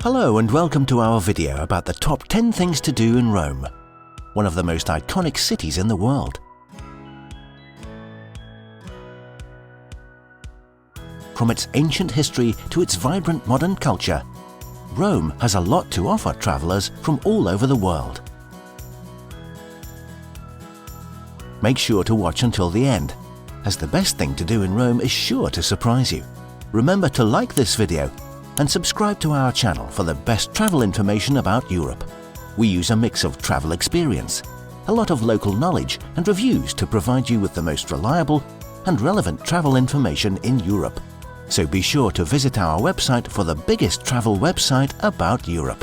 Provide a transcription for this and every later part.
Hello and welcome to our video about the top 10 things to do in Rome, one of the most iconic cities in the world. From its ancient history to its vibrant modern culture, Rome has a lot to offer travelers from all over the world. Make sure to watch until the end, as the best thing to do in Rome is sure to surprise you. Remember to like this video and subscribe to our channel for the best travel information about Europe. We use a mix of travel experience, a lot of local knowledge and reviews to provide you with the most reliable and relevant travel information in Europe. So be sure to visit our website for the biggest travel website about Europe.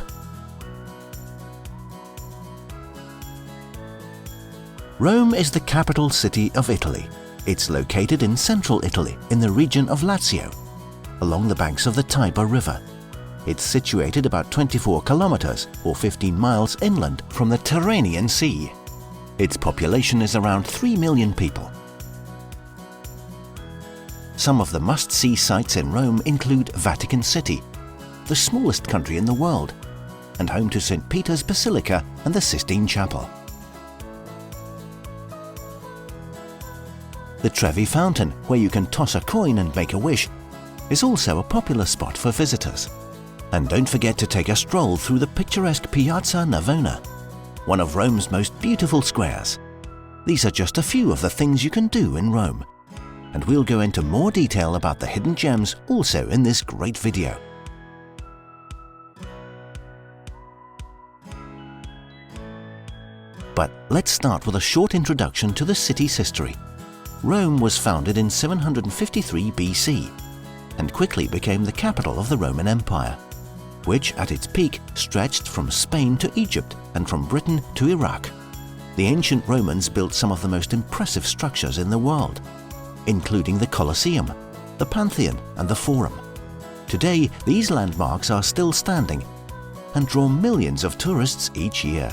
Rome is the capital city of Italy. It's located in central Italy in the region of Lazio, along the banks of the Tiber River. It's situated about 24 kilometers or 15 miles inland from the Tyrrhenian Sea. Its population is around 3 million people. Some of the must-see sites in Rome include Vatican City, the smallest country in the world, and home to St. Peter's Basilica and the Sistine Chapel. The Trevi Fountain, where you can toss a coin and make a wish, is also a popular spot for visitors. And don't forget to take a stroll through the picturesque Piazza Navona, one of Rome's most beautiful squares. These are just a few of the things you can do in Rome, and we'll go into more detail about the hidden gems also in this great video. But let's start with a short introduction to the city's history. Rome was founded in 753 BC and quickly became the capital of the Roman Empire, which at its peak stretched from Spain to Egypt and from Britain to Iraq. The ancient Romans built some of the most impressive structures in the world, including the Colosseum, the Pantheon and the Forum. Today, these landmarks are still standing and draw millions of tourists each year.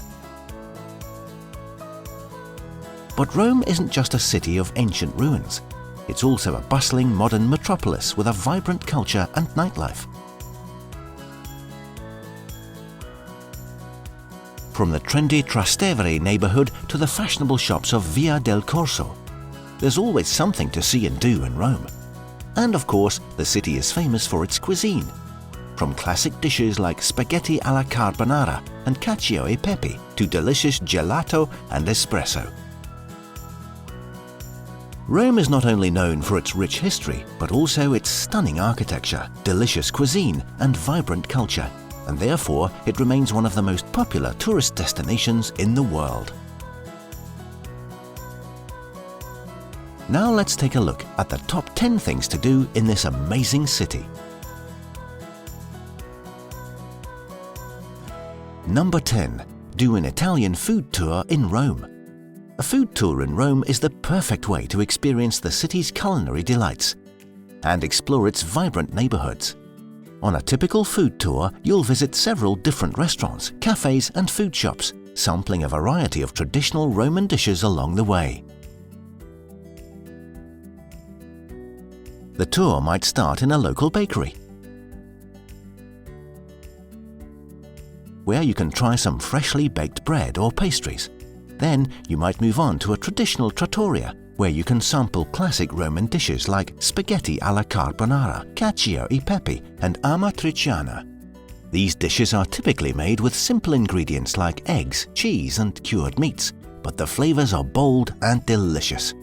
But Rome isn't just a city of ancient ruins. It's also a bustling modern metropolis with a vibrant culture and nightlife. From the trendy Trastevere neighborhood to the fashionable shops of Via del Corso, there's always something to see and do in Rome. And of course, the city is famous for its cuisine, from classic dishes like spaghetti alla carbonara and cacio e pepe to delicious gelato and espresso. Rome is not only known for its rich history, but also its stunning architecture, delicious cuisine and vibrant culture, and therefore it remains one of the most popular tourist destinations in the world. Now let's take a look at the top 10 things to do in this amazing city. Number 10. Do an Italian food tour in Rome. A food tour in Rome is the perfect way to experience the city's culinary delights and explore its vibrant neighborhoods. On a typical food tour, you'll visit several different restaurants, cafes and food shops, sampling a variety of traditional Roman dishes along the way. The tour might start in a local bakery, where you can try some freshly baked bread or pastries. Then you might move on to a traditional trattoria, where you can sample classic Roman dishes like spaghetti alla carbonara, cacio e pepe, and amatriciana. These dishes are typically made with simple ingredients like eggs, cheese, and cured meats, but the flavors are bold and delicious.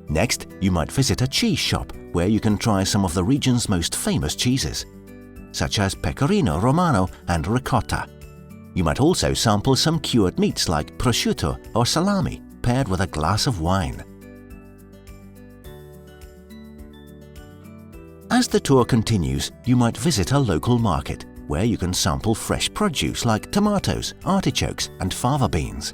Next, you might visit a cheese shop, where you can try some of the region's most famous cheeses, such as pecorino romano and ricotta. You might also sample some cured meats like prosciutto or salami, paired with a glass of wine. As the tour continues, you might visit a local market, where you can sample fresh produce like tomatoes, artichokes and fava beans.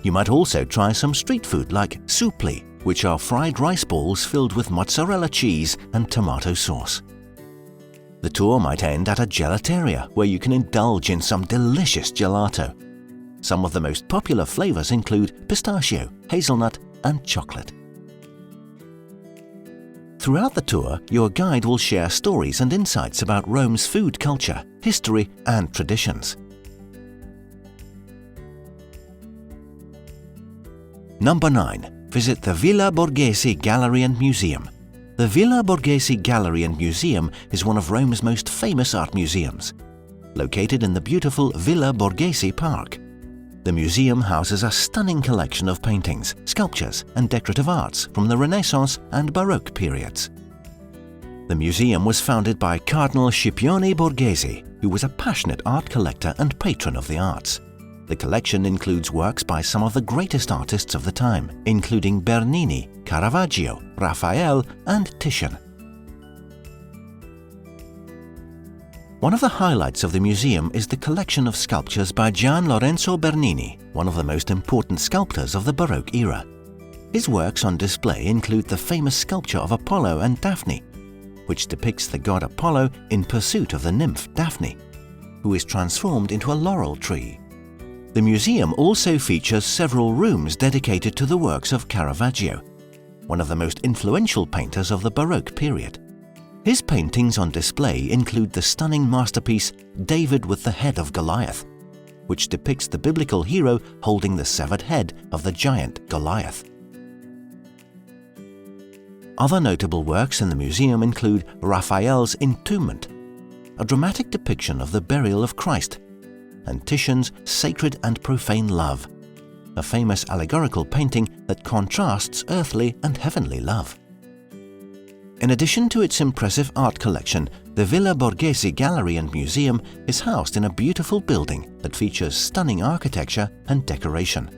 You might also try some street food like supli, which are fried rice balls filled with mozzarella cheese and tomato sauce. The tour might end at a gelateria, where you can indulge in some delicious gelato. Some of the most popular flavors include pistachio, hazelnut, and chocolate. Throughout the tour, your guide will share stories and insights about Rome's food culture, history, and traditions. Number 9. Visit the Villa Borghese Gallery and Museum. The Villa Borghese Gallery and Museum is one of Rome's most famous art museums. Located in the beautiful Villa Borghese Park, the museum houses a stunning collection of paintings, sculptures, and decorative arts from the Renaissance and Baroque periods. The museum was founded by Cardinal Scipione Borghese, who was a passionate art collector and patron of the arts. The collection includes works by some of the greatest artists of the time, including Bernini, Caravaggio, Raphael, and Titian. One of the highlights of the museum is the collection of sculptures by Gian Lorenzo Bernini, one of the most important sculptors of the Baroque era. His works on display include the famous sculpture of Apollo and Daphne, which depicts the god Apollo in pursuit of the nymph Daphne, who is transformed into a laurel tree. The museum also features several rooms dedicated to the works of Caravaggio, one of the most influential painters of the Baroque period. His paintings on display include the stunning masterpiece David with the Head of Goliath, which depicts the biblical hero holding the severed head of the giant Goliath. Other notable works in the museum include Raphael's Entombment, a dramatic depiction of the burial of Christ, and Titian's Sacred and Profane Love, a famous allegorical painting that contrasts earthly and heavenly love. In addition to its impressive art collection, the Villa Borghese Gallery and Museum is housed in a beautiful building that features stunning architecture and decoration.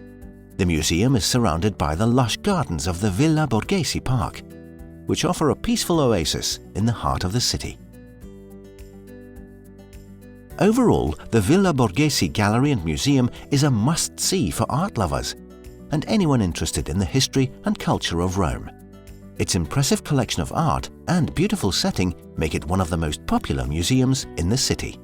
The museum is surrounded by the lush gardens of the Villa Borghese Park, which offer a peaceful oasis in the heart of the city. Overall, the Villa Borghese Gallery and Museum is a must-see for art lovers and anyone interested in the history and culture of Rome. Its impressive collection of art and beautiful setting make it one of the most popular museums in the city.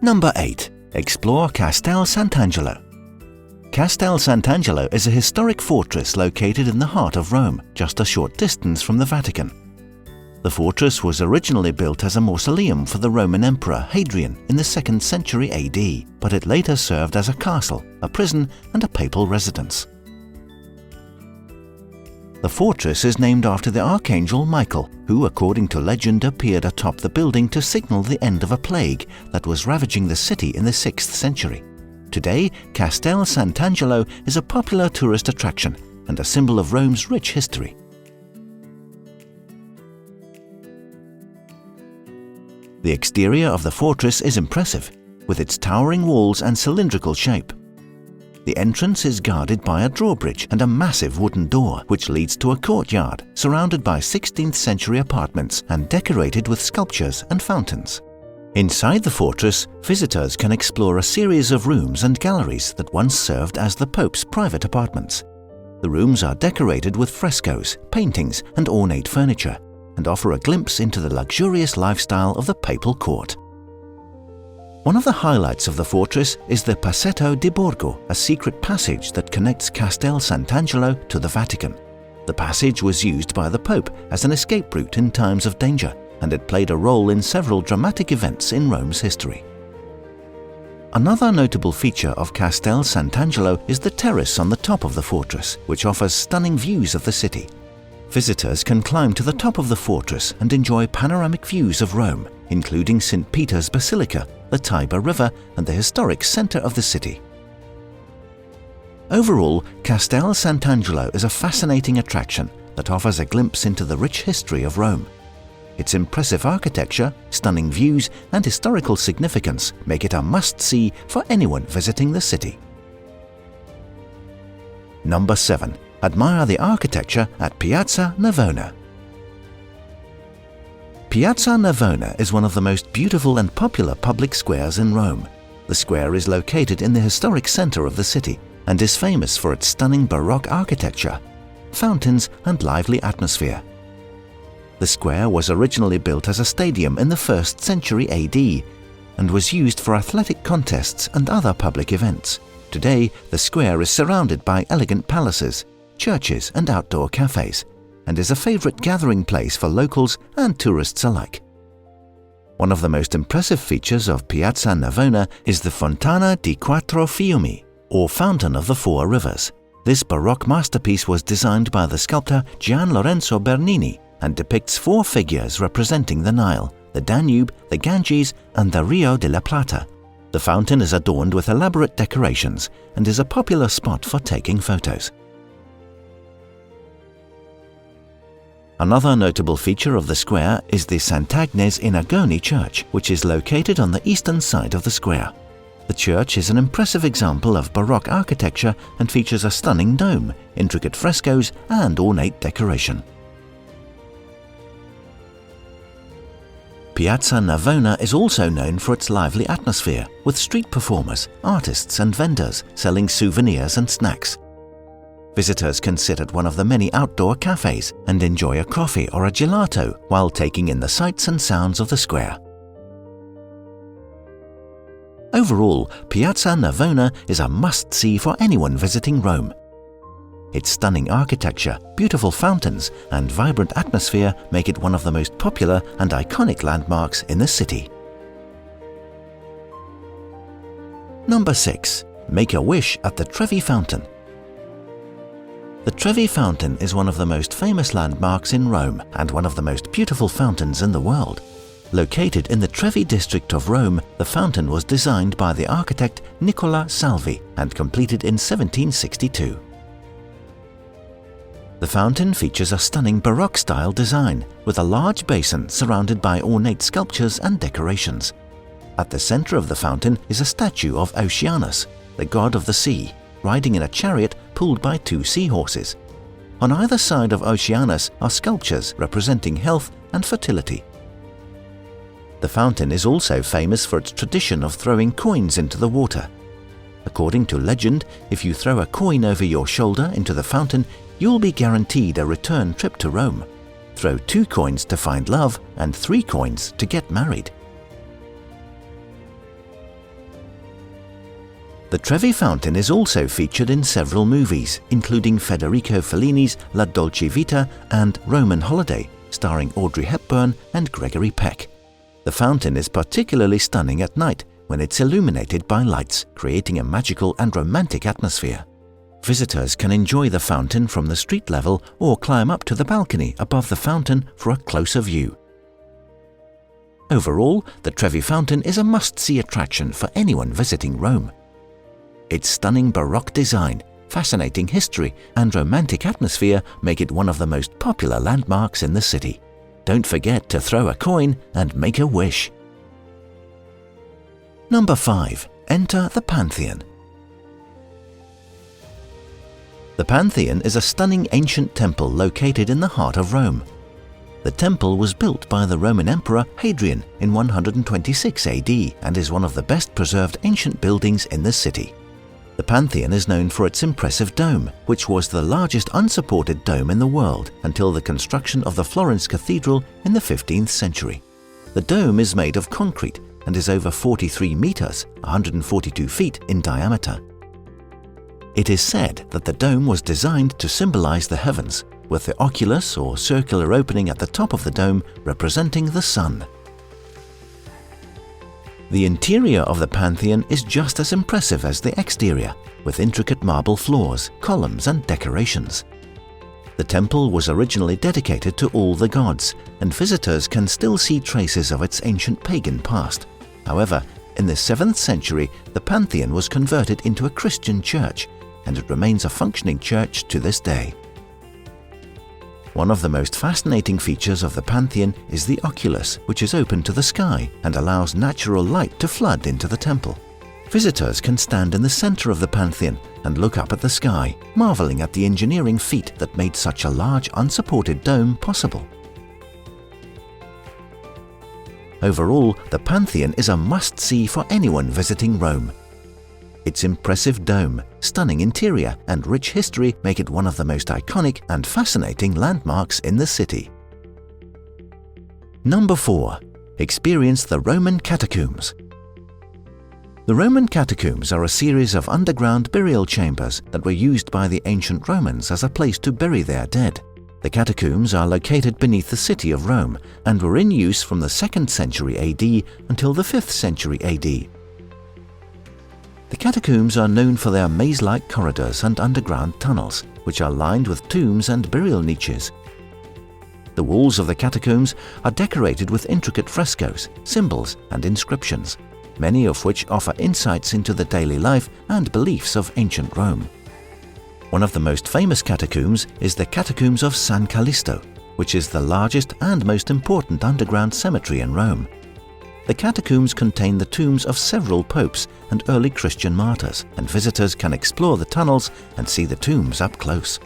Number 8. Explore Castel Sant'Angelo. Castel Sant'Angelo is a historic fortress located in the heart of Rome, just a short distance from the Vatican. The fortress was originally built as a mausoleum for the Roman Emperor Hadrian in the 2nd century AD, but it later served as a castle, a prison, and a papal residence. The fortress is named after the Archangel Michael, who, according to legend, appeared atop the building to signal the end of a plague that was ravaging the city in the 6th century. Today, Castel Sant'Angelo is a popular tourist attraction and a symbol of Rome's rich history. The exterior of the fortress is impressive, with its towering walls and cylindrical shape. The entrance is guarded by a drawbridge and a massive wooden door, which leads to a courtyard surrounded by 16th century apartments and decorated with sculptures and fountains. Inside the fortress, visitors can explore a series of rooms and galleries that once served as the Pope's private apartments. The rooms are decorated with frescoes, paintings, and ornate furniture, and offer a glimpse into the luxurious lifestyle of the papal court. One of the highlights of the fortress is the Passetto di Borgo, a secret passage that connects Castel Sant'Angelo to the Vatican. The passage was used by the Pope as an escape route in times of danger, and it played a role in several dramatic events in Rome's history. Another notable feature of Castel Sant'Angelo is the terrace on the top of the fortress, which offers stunning views of the city. Visitors can climb to the top of the fortress and enjoy panoramic views of Rome, including St. Peter's Basilica, the Tiber River, and the historic center of the city. Overall, Castel Sant'Angelo is a fascinating attraction that offers a glimpse into the rich history of Rome. Its impressive architecture, stunning views, and historical significance make it a must-see for anyone visiting the city. Number 7. Admire the architecture at Piazza Navona. Piazza Navona is one of the most beautiful and popular public squares in Rome. The square is located in the historic center of the city and is famous for its stunning Baroque architecture, fountains, and lively atmosphere. The square was originally built as a stadium in the 1st century AD and was used for athletic contests and other public events. Today, the square is surrounded by elegant palaces, churches and outdoor cafes, and is a favorite gathering place for locals and tourists alike. One of the most impressive features of Piazza Navona is the Fontana di Quattro Fiumi, or Fountain of the Four Rivers. This Baroque masterpiece was designed by the sculptor Gian Lorenzo Bernini and depicts four figures representing the Nile, the Danube, the Ganges, and the Rio de la Plata. The fountain is adorned with elaborate decorations and is a popular spot for taking photos. Another notable feature of the square is the Sant'Agnes in Agone church, which is located on the eastern side of the square. The church is an impressive example of Baroque architecture and features a stunning dome, intricate frescoes, and ornate decoration. Piazza Navona is also known for its lively atmosphere, with street performers, artists, and vendors selling souvenirs and snacks. Visitors can sit at one of the many outdoor cafes and enjoy a coffee or a gelato while taking in the sights and sounds of the square. Overall, Piazza Navona is a must-see for anyone visiting Rome. Its stunning architecture, beautiful fountains, and vibrant atmosphere make it one of the most popular and iconic landmarks in the city. Number 6. Make a wish at the Trevi Fountain. The Trevi Fountain is one of the most famous landmarks in Rome and one of the most beautiful fountains in the world. Located in the Trevi district of Rome, the fountain was designed by the architect Nicola Salvi and completed in 1762. The fountain features a stunning Baroque-style design, with a large basin surrounded by ornate sculptures and decorations. At the center of the fountain is a statue of Oceanus, the god of the sea, riding in a chariot pulled by two seahorses. On either side of Oceanus are sculptures representing health and fertility. The fountain is also famous for its tradition of throwing coins into the water. According to legend, if you throw a coin over your shoulder into the fountain, you'll be guaranteed a return trip to Rome. Throw 2 coins to find love and 3 coins to get married. The Trevi Fountain is also featured in several movies, including Federico Fellini's La Dolce Vita and Roman Holiday, starring Audrey Hepburn and Gregory Peck. The fountain is particularly stunning at night when it's illuminated by lights, creating a magical and romantic atmosphere. Visitors can enjoy the fountain from the street level or climb up to the balcony above the fountain for a closer view. Overall, the Trevi Fountain is a must-see attraction for anyone visiting Rome. Its stunning Baroque design, fascinating history, and romantic atmosphere make it one of the most popular landmarks in the city. Don't forget to throw a coin and make a wish. Number 5. Enter the Pantheon. The Pantheon is a stunning ancient temple located in the heart of Rome. The temple was built by the Roman Emperor Hadrian in 126 AD and is one of the best preserved ancient buildings in the city. The Pantheon is known for its impressive dome, which was the largest unsupported dome in the world until the construction of the Florence Cathedral in the 15th century. The dome is made of concrete and is over 43 meters, 142 feet in diameter. It is said that the dome was designed to symbolize the heavens, with the oculus or circular opening at the top of the dome representing the sun. The interior of the Pantheon is just as impressive as the exterior, with intricate marble floors, columns, and decorations. The temple was originally dedicated to all the gods, and visitors can still see traces of its ancient pagan past. However, in the 7th century, the Pantheon was converted into a Christian church, and it remains a functioning church to this day. One of the most fascinating features of the Pantheon is the oculus, which is open to the sky and allows natural light to flood into the temple. Visitors can stand in the center of the Pantheon and look up at the sky, marveling at the engineering feat that made such a large unsupported dome possible. Overall, the Pantheon is a must-see for anyone visiting Rome. Its impressive dome, stunning interior, and rich history make it one of the most iconic and fascinating landmarks in the city. Number 4. Experience the Roman Catacombs. The Roman catacombs are a series of underground burial chambers that were used by the ancient Romans as a place to bury their dead. The catacombs are located beneath the city of Rome and were in use from the 2nd century AD until the 5th century AD. The catacombs are known for their maze-like corridors and underground tunnels, which are lined with tombs and burial niches. The walls of the catacombs are decorated with intricate frescoes, symbols, and inscriptions, many of which offer insights into the daily life and beliefs of ancient Rome. One of the most famous catacombs is the Catacombs of San Callisto, which is the largest and most important underground cemetery in Rome. The catacombs contain the tombs of several popes and early Christian martyrs, and visitors can explore the tunnels and see the tombs up close.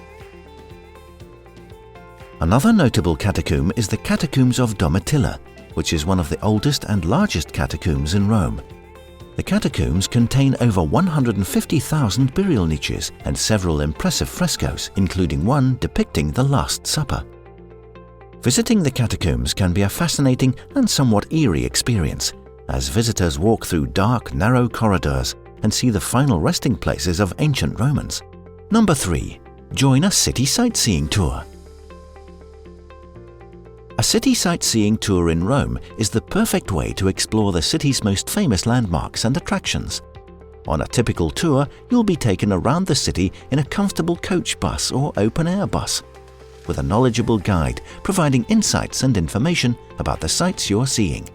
Another notable catacomb is the Catacombs of Domitilla, which is one of the oldest and largest catacombs in Rome. The catacombs contain over 150,000 burial niches and several impressive frescoes, including one depicting the Last Supper. Visiting the catacombs can be a fascinating and somewhat eerie experience, as visitors walk through dark, narrow corridors and see the final resting places of ancient Romans. Number 3. Join a city sightseeing tour. A city sightseeing tour in Rome is the perfect way to explore the city's most famous landmarks and attractions. On a typical tour, you'll be taken around the city in a comfortable coach bus or open-air bus, with a knowledgeable guide providing insights and information about the sights you're seeing.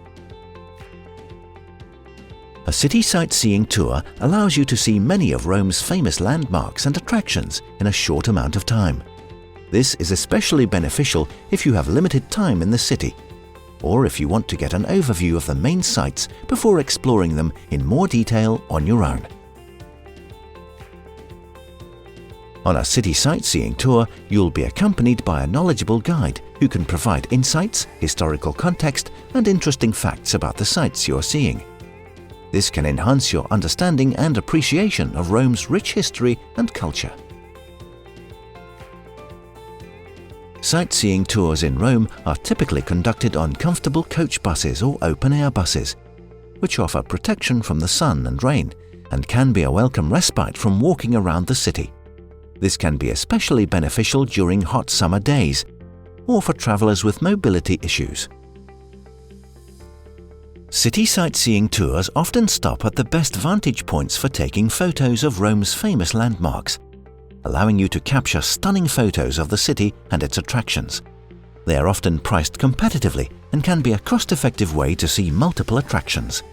A city sightseeing tour allows you to see many of Rome's famous landmarks and attractions in a short amount of time. This is especially beneficial if you have limited time in the city, or if you want to get an overview of the main sites before exploring them in more detail on your own. On a city sightseeing tour, you'll be accompanied by a knowledgeable guide who can provide insights, historical context, and interesting facts about the sites you're seeing. This can enhance your understanding and appreciation of Rome's rich history and culture. Sightseeing tours in Rome are typically conducted on comfortable coach buses or open-air buses, which offer protection from the sun and rain and can be a welcome respite from walking around the city. This can be especially beneficial during hot summer days or for travelers with mobility issues. City sightseeing tours often stop at the best vantage points for taking photos of Rome's famous landmarks, allowing you to capture stunning photos of the city and its attractions. They are often priced competitively and can be a cost-effective way to see multiple attractions.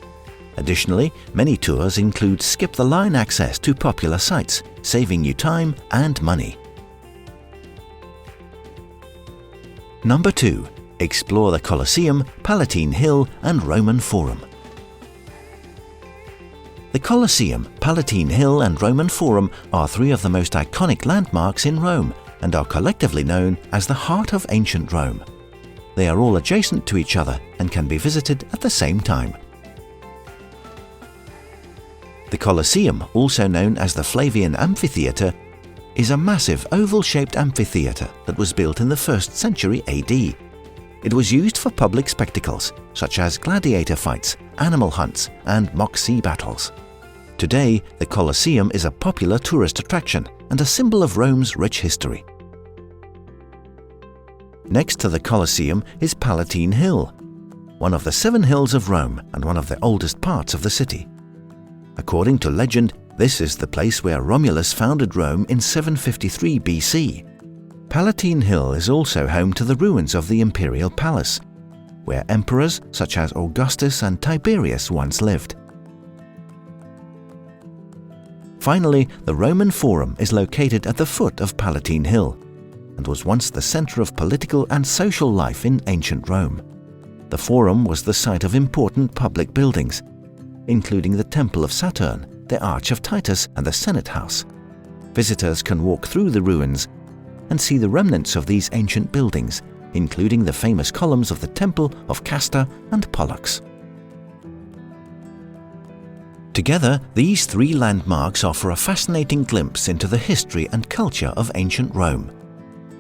Additionally, many tours include skip-the-line access to popular sites, saving you time and money. Number 2. Explore the Colosseum, Palatine Hill, and Roman Forum. The Colosseum, Palatine Hill, and Roman Forum are three of the most iconic landmarks in Rome and are collectively known as the heart of ancient Rome. They are all adjacent to each other and can be visited at the same time. The Colosseum, also known as the Flavian Amphitheatre, is a massive oval-shaped amphitheatre that was built in the 1st century AD. It was used for public spectacles, such as gladiator fights, animal hunts, and mock sea battles. Today, the Colosseum is a popular tourist attraction and a symbol of Rome's rich history. Next to the Colosseum is Palatine Hill, one of the 7 hills of Rome and one of the oldest parts of the city. According to legend, this is the place where Romulus founded Rome in 753 BC. Palatine Hill is also home to the ruins of the imperial palace, where emperors such as Augustus and Tiberius once lived. Finally, the Roman Forum is located at the foot of Palatine Hill and was once the center of political and social life in ancient Rome. The Forum was the site of important public buildings, including the Temple of Saturn, the Arch of Titus, and the Senate House. Visitors can walk through the ruins and see the remnants of these ancient buildings, including the famous columns of the Temple of Castor and Pollux. Together, these 3 landmarks offer a fascinating glimpse into the history and culture of ancient Rome.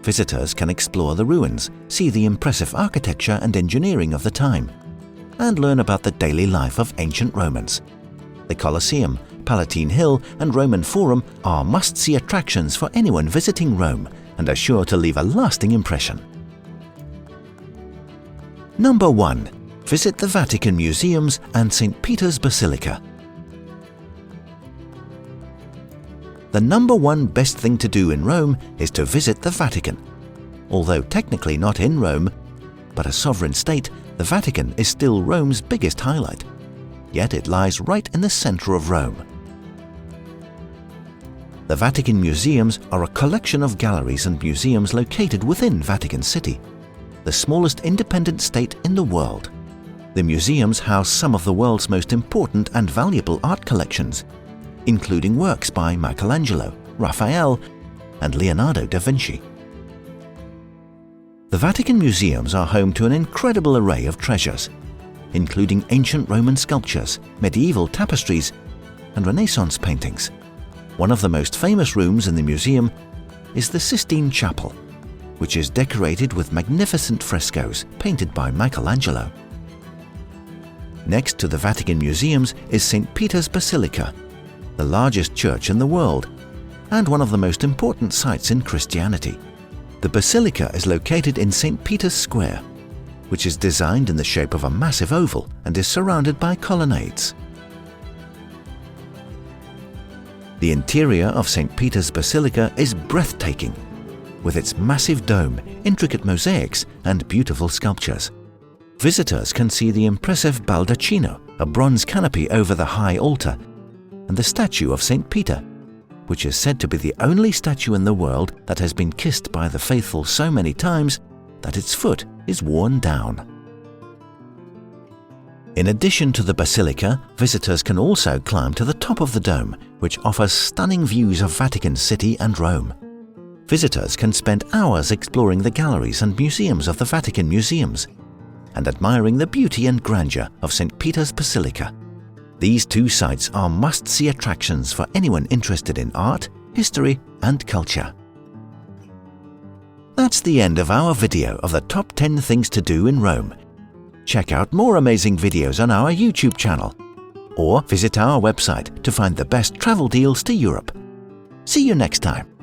Visitors can explore the ruins, see the impressive architecture and engineering of the time, and learn about the daily life of ancient Romans. The Colosseum, Palatine Hill and Roman Forum are must-see attractions for anyone visiting Rome and are sure to leave a lasting impression. Number 1. Visit the Vatican Museums and St. Peter's Basilica. The number 1 best thing to do in Rome is to visit the Vatican. Although technically not in Rome, but a sovereign state, the Vatican is still Rome's biggest highlight. Yet it lies right in the center of Rome. The Vatican Museums are a collection of galleries and museums located within Vatican City, the smallest independent state in the world. The museums house some of the world's most important and valuable art collections, including works by Michelangelo, Raphael, and Leonardo da Vinci. The Vatican Museums are home to an incredible array of treasures, including ancient Roman sculptures, medieval tapestries, and Renaissance paintings. One of the most famous rooms in the museum is the Sistine Chapel, which is decorated with magnificent frescoes painted by Michelangelo. Next to the Vatican Museums is St. Peter's Basilica, the largest church in the world and one of the most important sites in Christianity. The Basilica is located in St. Peter's Square, which is designed in the shape of a massive oval and is surrounded by colonnades. The interior of St. Peter's Basilica is breathtaking, with its massive dome, intricate mosaics, and beautiful sculptures. Visitors can see the impressive baldacchino, a bronze canopy over the high altar, and the statue of St. Peter, which is said to be the only statue in the world that has been kissed by the faithful so many times that its foot is worn down. In addition to the Basilica, visitors can also climb to the top of the dome, which offers stunning views of Vatican City and Rome. Visitors can spend hours exploring the galleries and museums of the Vatican Museums and admiring the beauty and grandeur of St. Peter's Basilica. These 2 sites are must-see attractions for anyone interested in art, history, and culture. That's the end of our video of the top 10 things to do in Rome. Check out more amazing videos on our YouTube channel, or visit our website to find the best travel deals to Europe. See you next time.